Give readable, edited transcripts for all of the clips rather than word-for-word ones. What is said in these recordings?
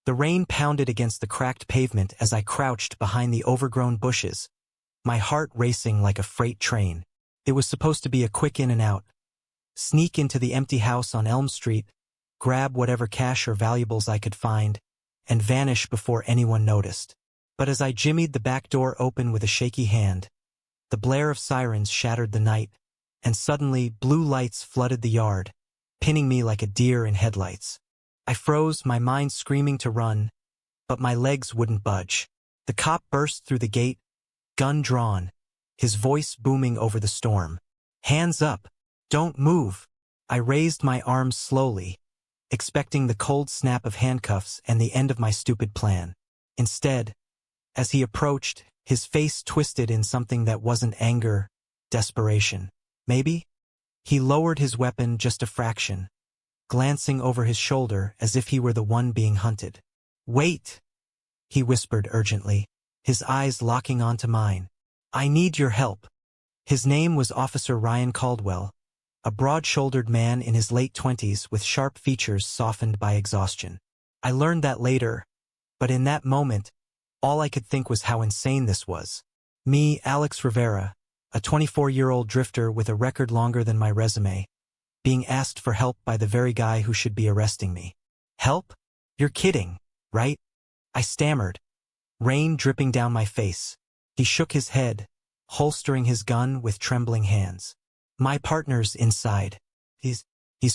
The rain pounded against the cracked pavement as I crouched behind the overgrown bushes, my heart racing like a freight train. It was supposed to be a quick in and out. Sneak into the empty house on Elm Street, grab whatever cash or valuables I could find, and vanish before anyone noticed. But as I jimmied the back door open with a shaky hand, the blare of sirens shattered the night, and suddenly blue lights flooded the yard, pinning me like a deer in headlights. I froze, my mind screaming to run, but my legs wouldn't budge. The cop burst through the gate, gun drawn, his voice booming over the storm. "Hands up! Don't move!" I raised my arms slowly, expecting the cold snap of handcuffs and the end of my stupid plan. Instead, as he approached, his face twisted in something that wasn't anger, desperation. Maybe? He lowered his weapon just a fraction, glancing over his shoulder as if he were the one being hunted. "Wait!" he whispered urgently, his eyes locking onto mine. "I need your help." His name was Officer Ryan Caldwell, a broad-shouldered man in his late 20s with sharp features softened by exhaustion. I learned that later, but in that moment, all I could think was how insane this was. Me, Alex Rivera, a 24-year-old drifter with a record longer than my resume, being asked for help by the very guy who should be arresting me. "Help? You're kidding, right?" I stammered, rain dripping down my face. He shook his head, holstering his gun with trembling hands. "My partner's inside. He's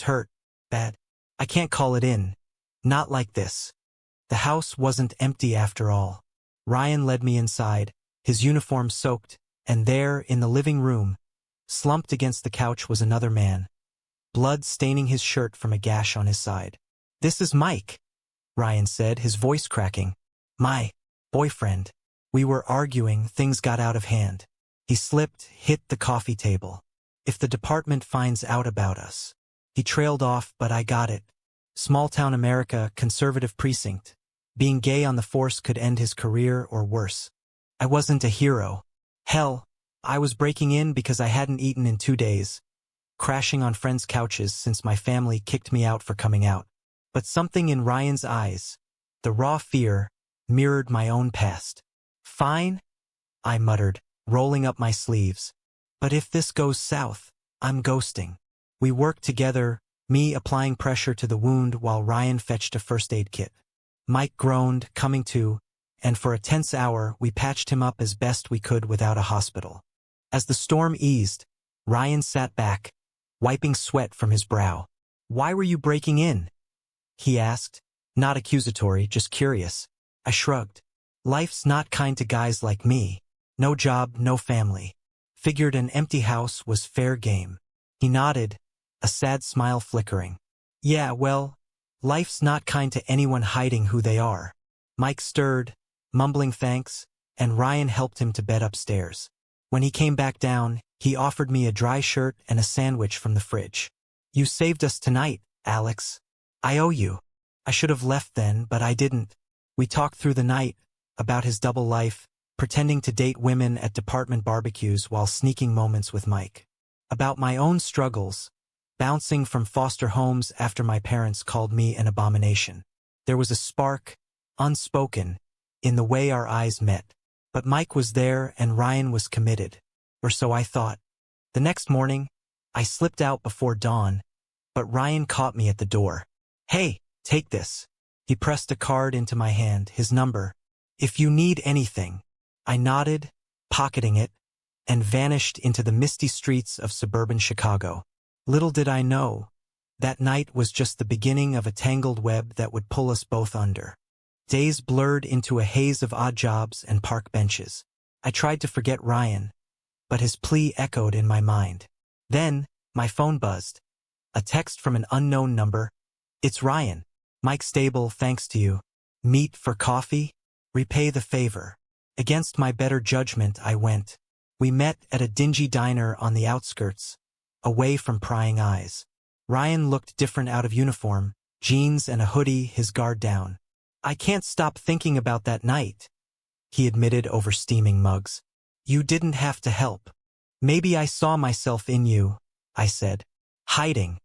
hurt. Bad. I can't call it in. Not like this." The house wasn't empty after all. Ryan led me inside, his uniform soaked, and there, in the living room, slumped against the couch was another man, blood staining his shirt from a gash on his side. "This is Mike," Ryan said, his voice cracking. "My boyfriend. We were arguing, things got out of hand." He slipped, hit the coffee table. "If the department finds out about us." He trailed off, but I got it. Small-town America, conservative precinct. Being gay on the force could end his career or worse. I wasn't a hero. Hell, I was breaking in because I hadn't eaten in 2 days, crashing on friends' couches since my family kicked me out for coming out. But something in Ryan's eyes, the raw fear, mirrored my own past. "Fine," I muttered, rolling up my sleeves. "But if this goes south, I'm ghosting." We worked together, me applying pressure to the wound while Ryan fetched a first aid kit. Mike groaned, coming to, and for a tense hour we patched him up as best we could without a hospital. As the storm eased, Ryan sat back, wiping sweat from his brow. "Why were you breaking in?" he asked, not accusatory, just curious. I shrugged. "Life's not kind to guys like me. No job, no family. Figured an empty house was fair game." He nodded, a sad smile flickering. "Yeah, well, life's not kind to anyone hiding who they are." Mike stirred, mumbling thanks, and Ryan helped him to bed upstairs. When he came back down, he offered me a dry shirt and a sandwich from the fridge. "You saved us tonight, Alex. I owe you." I should have left then, but I didn't. We talked through the night, about his double life, pretending to date women at department barbecues while sneaking moments with Mike. About my own struggles, bouncing from foster homes after my parents called me an abomination. There was a spark, unspoken, in the way our eyes met. But Mike was there and Ryan was committed. Or so I thought. The next morning, I slipped out before dawn, but Ryan caught me at the door. "Hey, take this." He pressed a card into my hand, his number. "If you need anything." I nodded, pocketing it, and vanished into the misty streets of suburban Chicago. Little did I know, that night was just the beginning of a tangled web that would pull us both under. Days blurred into a haze of odd jobs and park benches. I tried to forget Ryan, but his plea echoed in my mind. Then, my phone buzzed. A text from an unknown number. "It's Ryan. Mike Stable, thanks to you. Meet for coffee? Repay the favor." Against my better judgment, I went. We met at a dingy diner on the outskirts, away from prying eyes. Ryan looked different out of uniform, jeans and a hoodie, his guard down. "I can't stop thinking about that night," he admitted over steaming mugs. "You didn't have to help." "Maybe I saw myself in you," I said. "Hiding.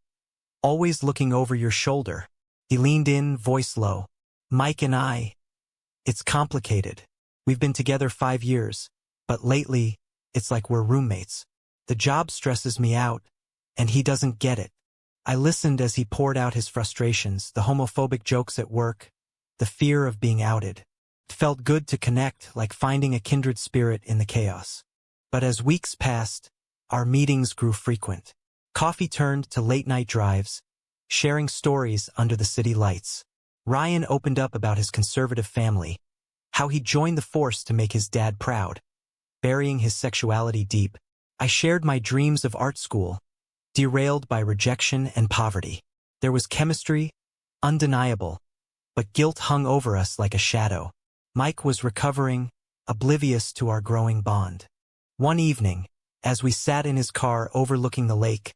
Always looking over your shoulder." He leaned in, voice low. Mike and I, it's complicated. We've been together 5 years, but lately, it's like we're roommates. The job stresses me out, and he doesn't get it. I listened as he poured out his frustrations, the homophobic jokes at work, the fear of being outed. It felt good to connect, like finding a kindred spirit in the chaos. But as weeks passed, our meetings grew frequent. Coffee turned to late-night drives, sharing stories under the city lights. Ryan opened up about his conservative family, how he joined the force to make his dad proud. Burying his sexuality deep, I shared my dreams of art school, derailed by rejection and poverty. There was chemistry, undeniable, but guilt hung over us like a shadow. Mike was recovering, oblivious to our growing bond. One evening, as we sat in his car overlooking the lake,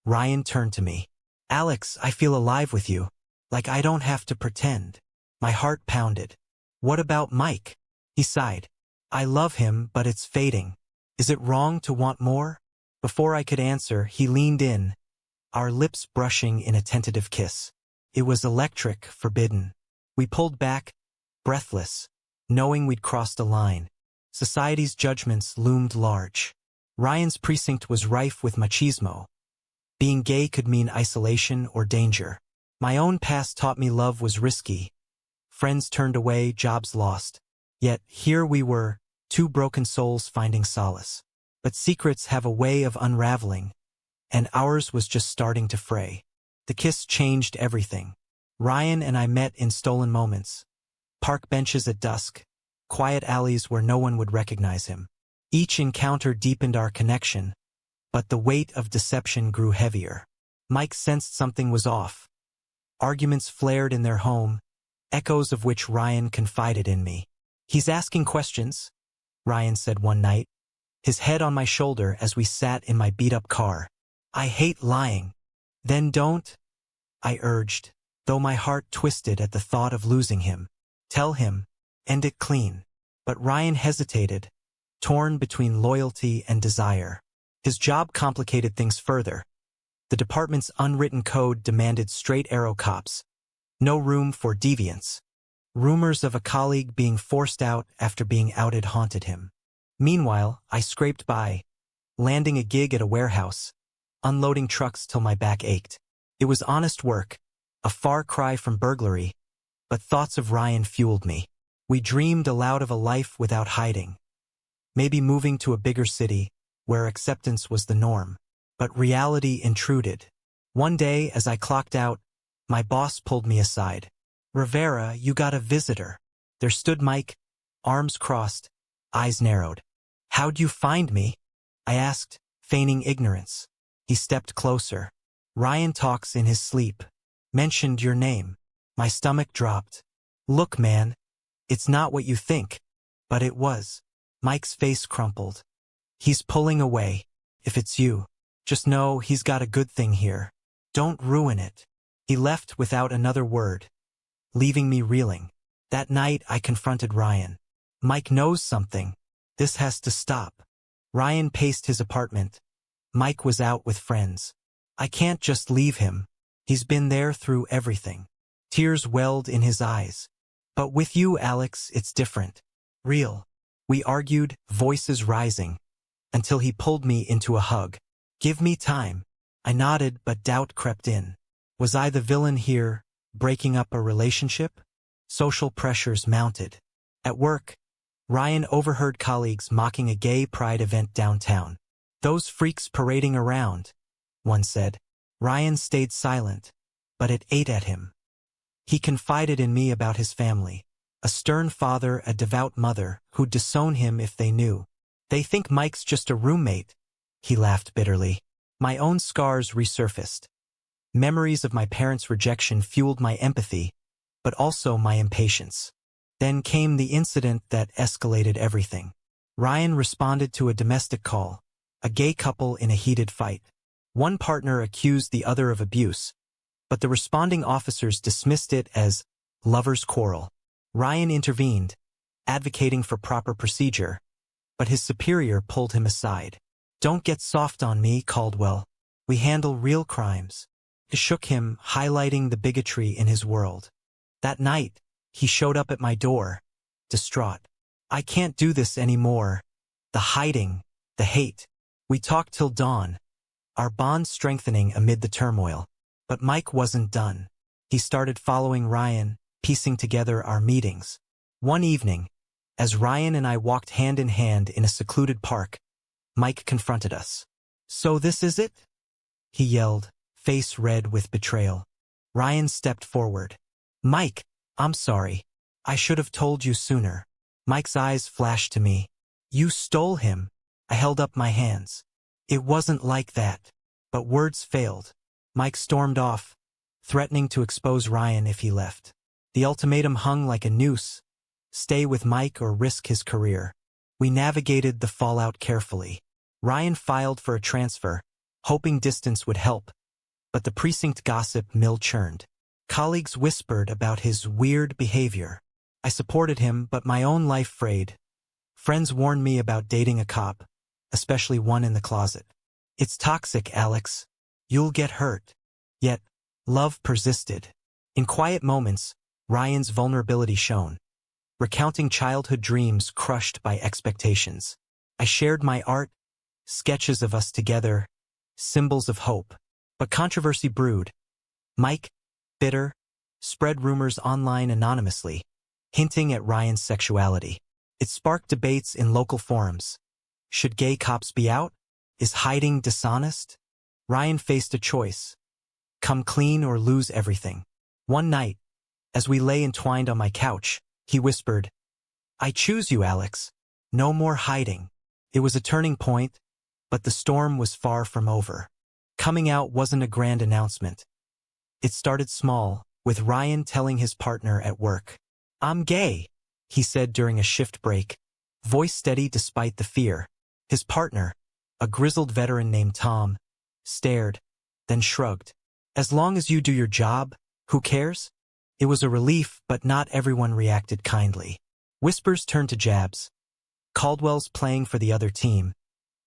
Ryan turned to me. "Alex, I feel alive with you. Like I don't have to pretend." My heart pounded. "What about Mike?" He sighed. "I love him, but it's fading. Is it wrong to want more?" Before I could answer, he leaned in, our lips brushing in a tentative kiss. It was electric, forbidden. We pulled back, breathless, knowing we'd crossed a line. Society's judgments loomed large. Ryan's precinct was rife with machismo. Being gay could mean isolation or danger. My own past taught me love was risky. Friends turned away, jobs lost. Yet here we were, two broken souls finding solace. But secrets have a way of unraveling, and ours was just starting to fray. The kiss changed everything. Ryan and I met in stolen moments. Park benches at dusk, quiet alleys where no one would recognize him. Each encounter deepened our connection, but the weight of deception grew heavier. Mike sensed something was off. Arguments flared in their home, echoes of which Ryan confided in me. "He's asking questions," Ryan said one night, his head on my shoulder as we sat in my beat-up car. "I hate lying." "Then don't," I urged, though my heart twisted at the thought of losing him. "Tell him, end it clean." But Ryan hesitated, torn between loyalty and desire. His job complicated things further. The department's unwritten code demanded straight-arrow cops. No room for deviance. Rumors of a colleague being forced out after being outed haunted him. Meanwhile, I scraped by, landing a gig at a warehouse, unloading trucks till my back ached. It was honest work, a far cry from burglary, but thoughts of Ryan fueled me. We dreamed aloud of a life without hiding. Maybe moving to a bigger city, where acceptance was the norm. But reality intruded. One day, as I clocked out, my boss pulled me aside. "Rivera, you got a visitor." There stood Mike, arms crossed, eyes narrowed. "How'd you find me?" I asked, feigning ignorance. He stepped closer. "Ryan talks in his sleep. Mentioned your name." My stomach dropped. "Look, man, it's not what you think." But it was. Mike's face crumpled. "He's pulling away. If it's you, just know he's got a good thing here. Don't ruin it." He left without another word, leaving me reeling. That night I confronted Ryan. "Mike knows something. This has to stop." Ryan paced his apartment. Mike was out with friends. "I can't just leave him. He's been there through everything." Tears welled in his eyes. "But with you, Alex, it's different. Real." We argued, voices rising, until he pulled me into a hug. "Give me time." I nodded, but doubt crept in. Was I the villain here, breaking up a relationship? Social pressures mounted. At work, Ryan overheard colleagues mocking a gay pride event downtown. "Those freaks parading around," one said. Ryan stayed silent, but it ate at him. He confided in me about his family. A stern father, a devout mother, who'd disown him if they knew. "They think Mike's just a roommate," he laughed bitterly. My own scars resurfaced. Memories of my parents' rejection fueled my empathy, but also my impatience. Then came the incident that escalated everything. Ryan responded to a domestic call, a gay couple in a heated fight. One partner accused the other of abuse, but the responding officers dismissed it as lovers' quarrel. Ryan intervened, advocating for proper procedure, but his superior pulled him aside. "Don't get soft on me, Caldwell. We handle real crimes." It shook him, highlighting the bigotry in his world. That night, He showed up at my door, distraught. I can't do this anymore. The hiding, the hate. We talked till dawn, our bond strengthening amid the turmoil. But Mike wasn't done. He started following Ryan, piecing together our meetings. One evening, as Ryan and I walked hand in hand in a secluded park, Mike confronted us. "So this is it?" he yelled, face red with betrayal. Ryan stepped forward. "Mike, I'm sorry. I should have told you sooner." Mike's eyes flashed to me. "You stole him." I held up my hands. "It wasn't like that." But words failed. Mike stormed off, threatening to expose Ryan if he left. The ultimatum hung like a noose: stay with Mike or risk his career. We navigated the fallout carefully. Ryan filed for a transfer, hoping distance would help, but the precinct gossip mill churned. Colleagues whispered about his weird behavior. I supported him, but my own life frayed. Friends warned me about dating a cop, especially one in the closet. "It's toxic, Alex. You'll get hurt." Yet, love persisted. In quiet moments, Ryan's vulnerability shone, recounting childhood dreams crushed by expectations. I shared my art, sketches of us together, symbols of hope. But controversy brewed. Mike, bitter, spread rumors online anonymously, hinting at Ryan's sexuality. It sparked debates in local forums. Should gay cops be out? Is hiding dishonest? Ryan faced a choice: come clean or lose everything. One night, as we lay entwined on my couch, he whispered, "I choose you, Alex. No more hiding." It was a turning point, but the storm was far from over. Coming out wasn't a grand announcement. It started small, with Ryan telling his partner at work. "I'm gay," he said during a shift break, voice steady despite the fear. His partner, a grizzled veteran named Tom, stared, then shrugged. "As long as you do your job, who cares?" It was a relief, but not everyone reacted kindly. Whispers turned to jabs. Caldwell's playing for the other team,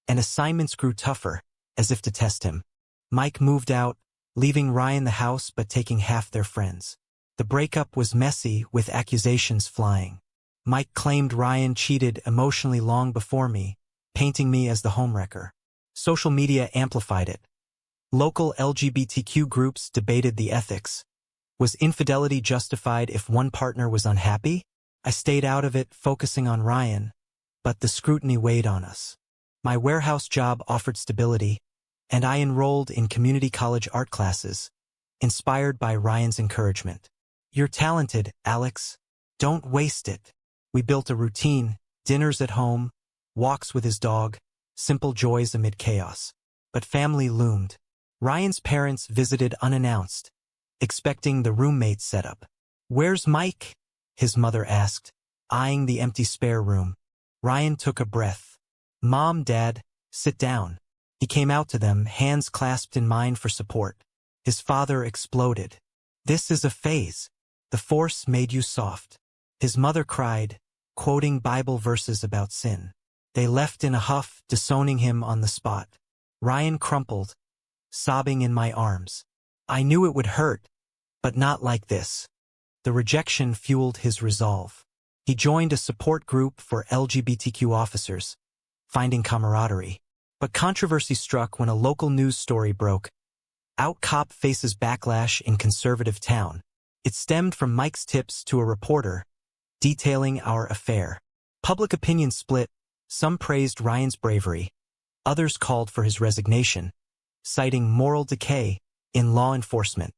and assignments grew tougher, as if to test him. Mike moved out, leaving Ryan the house but taking half their friends. The breakup was messy, with accusations flying. Mike claimed Ryan cheated emotionally long before me, painting me as the homewrecker. Social media amplified it. Local LGBTQ groups debated the ethics. Was infidelity justified if one partner was unhappy? I stayed out of it, focusing on Ryan, but the scrutiny weighed on us. My warehouse job offered stability, and I enrolled in community college art classes, inspired by Ryan's encouragement. "You're talented, Alex. Don't waste it." We built a routine: dinners at home, walks with his dog, simple joys amid chaos. But family loomed. Ryan's parents visited unannounced, expecting the roommate setup. "Where's Mike?" his mother asked, eyeing the empty spare room. Ryan took a breath. "Mom, Dad, sit down." He came out to them, hands clasped in mine for support. His father exploded. "This is a phase. The Force made you soft." His mother cried, quoting Bible verses about sin. They left in a huff, disowning him on the spot. Ryan crumpled, sobbing in my arms. I knew it would hurt, but not like this. The rejection fueled his resolve. He joined a support group for LGBTQ officers, finding camaraderie. But controversy struck when a local news story broke. Out cop faces backlash in conservative town. It stemmed from Mike's tips to a reporter, detailing our affair. Public opinion split. Some praised Ryan's bravery. Others called for his resignation, citing moral decay in law enforcement.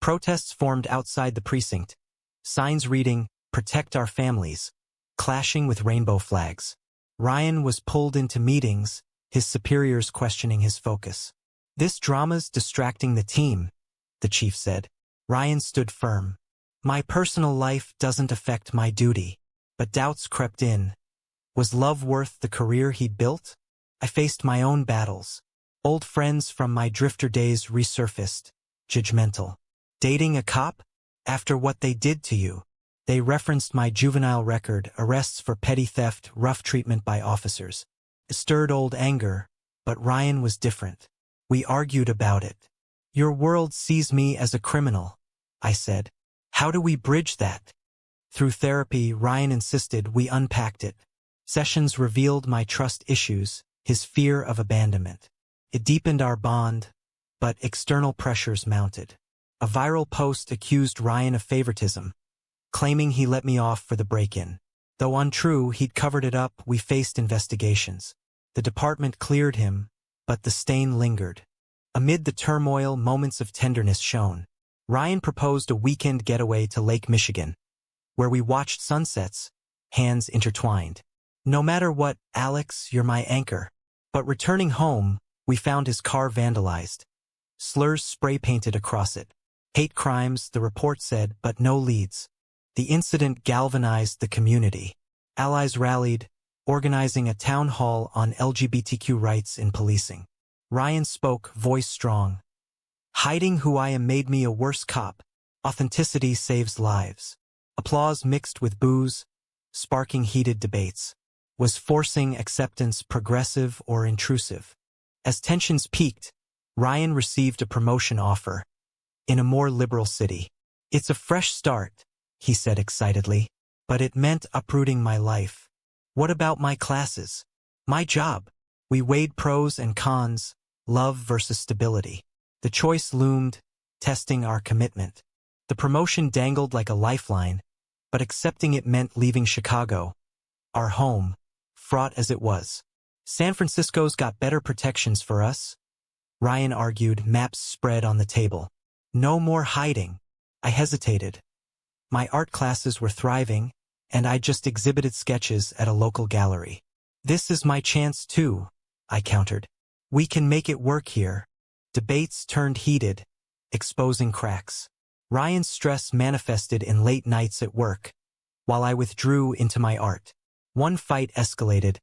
Protests formed outside the precinct, signs reading, "Protect our families," clashing with rainbow flags. Ryan was pulled into meetings, his superiors questioning his focus. "This drama's distracting the team," the chief said. Ryan stood firm. "My personal life doesn't affect my duty." But doubts crept in. Was love worth the career he'd built? I faced my own battles. Old friends from my drifter days resurfaced, judgmental. Dating a cop? After what they did to you? They referenced my juvenile record, arrests for petty theft, rough treatment by officers. It stirred old anger, but Ryan was different. We argued about it. "Your world sees me as a criminal," I said. "How do we bridge that?" Through therapy, Ryan insisted we unpacked it. Sessions revealed my trust issues, his fear of abandonment. It deepened our bond, but external pressures mounted. A viral post accused Ryan of favoritism, claiming he let me off for the break-in. Though untrue, he'd covered it up. We faced investigations. The department cleared him, but the stain lingered. Amid the turmoil, moments of tenderness shone. Ryan proposed a weekend getaway to Lake Michigan, where we watched sunsets, hands intertwined. No matter what, Alex, you're my anchor. But returning home, we found his car vandalized. Slurs spray-painted across it. Hate crimes, the report said, but no leads. The incident galvanized the community. Allies rallied, organizing a town hall on LGBTQ rights in policing. Ryan spoke, voice strong. Hiding who I am made me a worse cop. Authenticity saves lives. Applause mixed with boos, sparking heated debates. Was forcing acceptance progressive or intrusive? As tensions peaked, Ryan received a promotion offer in a more liberal city. It's a fresh start, he said excitedly, but it meant uprooting my life. What about my classes? My job? We weighed pros and cons, love versus stability. The choice loomed, testing our commitment. The promotion dangled like a lifeline, but accepting it meant leaving Chicago, our home, fraught as it was. San Francisco's got better protections for us, Ryan argued, maps spread on the table. No more hiding. I hesitated. My art classes were thriving, and I just exhibited sketches at a local gallery. This is my chance too, I countered. We can make it work here. Debates turned heated, exposing cracks. Ryan's stress manifested in late nights at work, while I withdrew into my art. One fight escalated.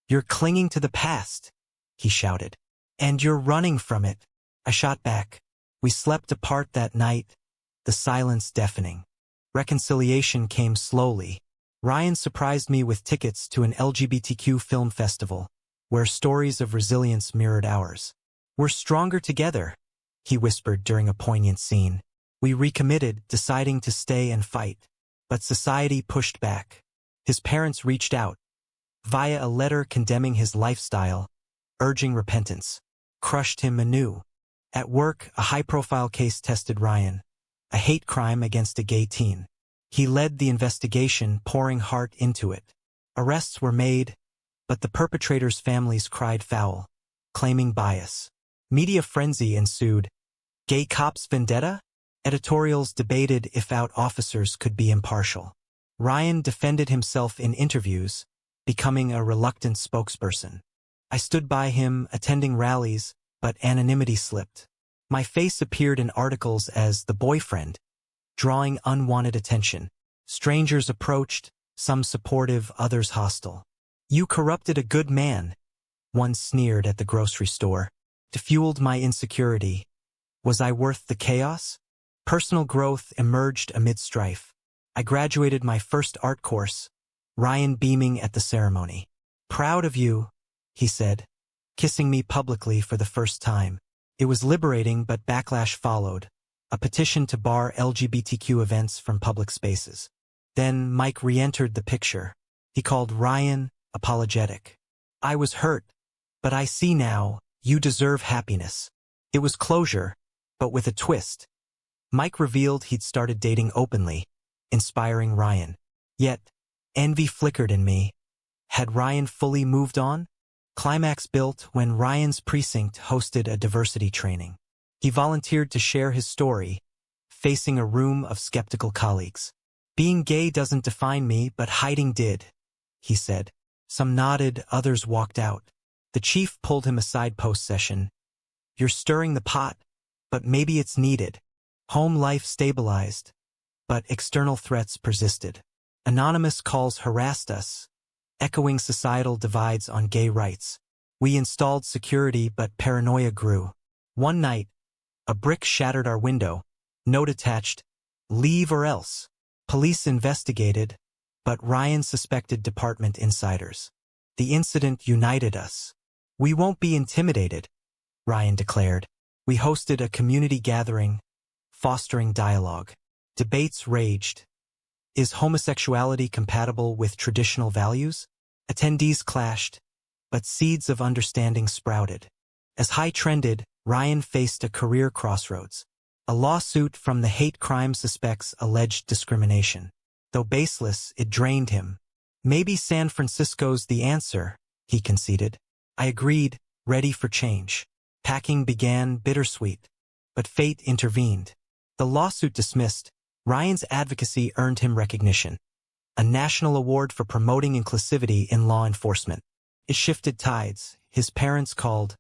You're clinging to the past, he shouted. And you're running from it, I shot back. We slept apart that night, the silence deafening. Reconciliation came slowly. Ryan surprised me with tickets to an LGBTQ film festival, where stories of resilience mirrored ours. We're stronger together, he whispered during a poignant scene. We recommitted, deciding to stay and fight. But society pushed back. His parents reached out, via a letter condemning his lifestyle, urging repentance. Crushed him anew. At work, a high-profile case tested Ryan, a hate crime against a gay teen. He led the investigation, pouring heart into it. Arrests were made, but the perpetrators' families cried foul, claiming bias. Media frenzy ensued. Gay cops' vendetta? Editorials debated if out officers could be impartial. Ryan defended himself in interviews, becoming a reluctant spokesperson. I stood by him, attending rallies, but anonymity slipped. My face appeared in articles as the boyfriend, drawing unwanted attention. Strangers approached, some supportive, others hostile. You corrupted a good man, one sneered at the grocery store. It fueled my insecurity. Was I worth the chaos? Personal growth emerged amid strife. I graduated my first art course, Ryan beaming at the ceremony. Proud of you, he said, kissing me publicly for the first time. It was liberating, but backlash followed. A petition to bar LGBTQ events from public spaces. Then Mike re-entered the picture. He called Ryan apologetic. I was hurt, but I see now, you deserve happiness. It was closure, but with a twist. Mike revealed he'd started dating openly, inspiring Ryan. Yet, envy flickered in me. Had Ryan fully moved on? Climax built when Ryan's precinct hosted a diversity training. He volunteered to share his story, facing a room of skeptical colleagues. Being gay doesn't define me, but hiding did, he said. Some nodded, others walked out. The chief pulled him aside post-session. You're stirring the pot, but maybe it's needed. Home life stabilized, but external threats persisted. Anonymous calls harassed us, echoing societal divides on gay rights. We installed security, but paranoia grew. One night, a brick shattered our window. Note attached, leave or else. Police investigated, but Ryan suspected department insiders. The incident united us. We won't be intimidated, Ryan declared. We hosted a community gathering, fostering dialogue. Debates raged, Is homosexuality compatible with traditional values? Attendees clashed, but seeds of understanding sprouted. As high trended, Ryan faced a career crossroads. A lawsuit from the hate crime suspects alleged discrimination. Though baseless, it drained him. Maybe San Francisco's the answer, he conceded. I agreed, ready for change. Packing began bittersweet, but fate intervened. The lawsuit dismissed, Ryan's advocacy earned him recognition. A national award for promoting inclusivity in law enforcement. It shifted tides. His parents called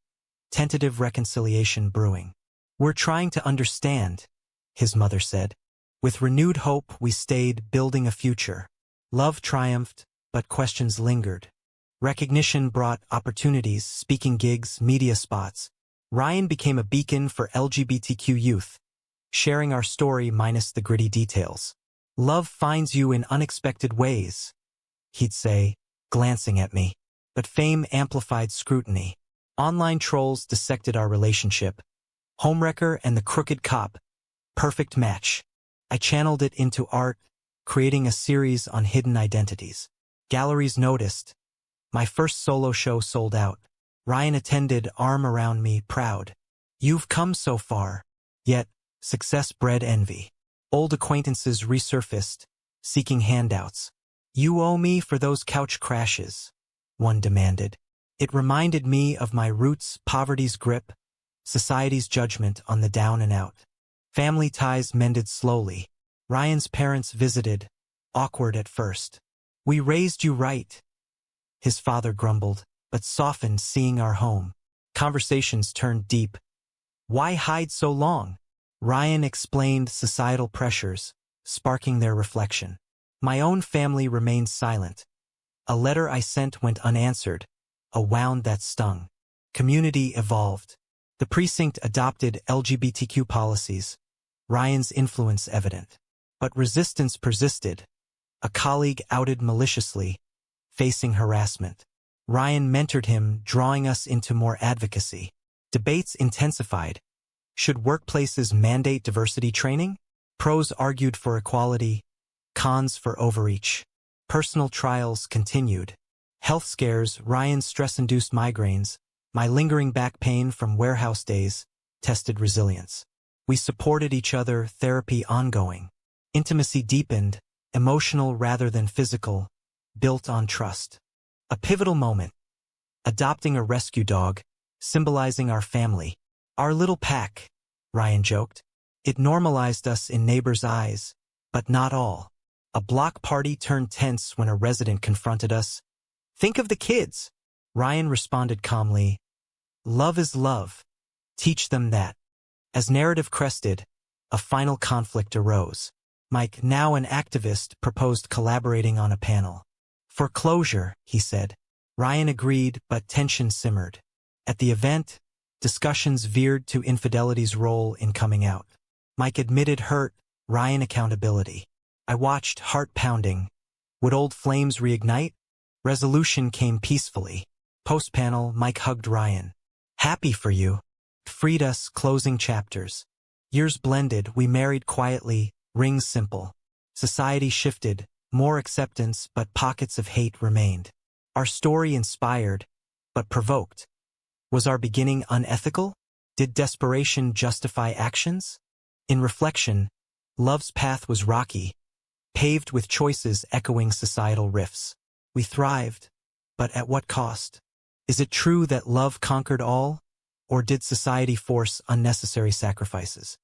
tentative reconciliation brewing. We're trying to understand, his mother said. With renewed hope, we stayed building a future. Love triumphed, but questions lingered. Recognition brought opportunities, speaking gigs, media spots. Ryan became a beacon for LGBTQ youth, sharing our story minus the gritty details. Love finds you in unexpected ways, he'd say, glancing at me. But fame amplified scrutiny. Online trolls dissected our relationship. Homewrecker and the crooked cop. Perfect match. I channeled it into art, creating a series on hidden identities. Galleries noticed. My first solo show sold out. Ryan attended, arm around me, proud. You've come so far. Yet, success bred envy. Old acquaintances resurfaced, seeking handouts. You owe me for those couch crashes, one demanded. It reminded me of my roots, poverty's grip, society's judgment on the down and out. Family ties mended slowly. Ryan's parents visited, awkward at first. We raised you right, his father grumbled, but softened seeing our home. Conversations turned deep. Why hide so long? Ryan explained societal pressures, sparking their reflection. My own family remained silent. A letter I sent went unanswered, a wound that stung. Community evolved. The precinct adopted LGBTQ policies. Ryan's influence evident. But resistance persisted. A colleague outed maliciously, facing harassment. Ryan mentored him, drawing us into more advocacy. Debates intensified. Should workplaces mandate diversity training? Pros argued for equality, cons for overreach. Personal trials continued. Health scares, Ryan's stress-induced migraines, my lingering back pain from warehouse days, tested resilience. We supported each other, therapy ongoing. Intimacy deepened, emotional rather than physical, built on trust. A pivotal moment. Adopting a rescue dog, symbolizing our family. Our little pack, Ryan joked. It normalized us in neighbors' eyes, but not all. A block party turned tense when a resident confronted us. Think of the kids, Ryan responded calmly. Love is love. Teach them that. As narrative crested, a final conflict arose. Mike, now an activist, proposed collaborating on a panel. For closure, he said. Ryan agreed, but tension simmered. At the event, discussions veered to infidelity's role in coming out. Mike admitted hurt, Ryan accountability. I watched, heart pounding. Would old flames reignite? Resolution came peacefully. Post-panel, Mike hugged Ryan. Happy for you. Freed us, closing chapters. Years blended, we married quietly, rings simple. Society shifted, more acceptance, but pockets of hate remained. Our story inspired, but provoked. Was our beginning unethical? Did desperation justify actions? In reflection, love's path was rocky, paved with choices echoing societal rifts. We thrived, but at what cost? Is it true that love conquered all, or did society force unnecessary sacrifices?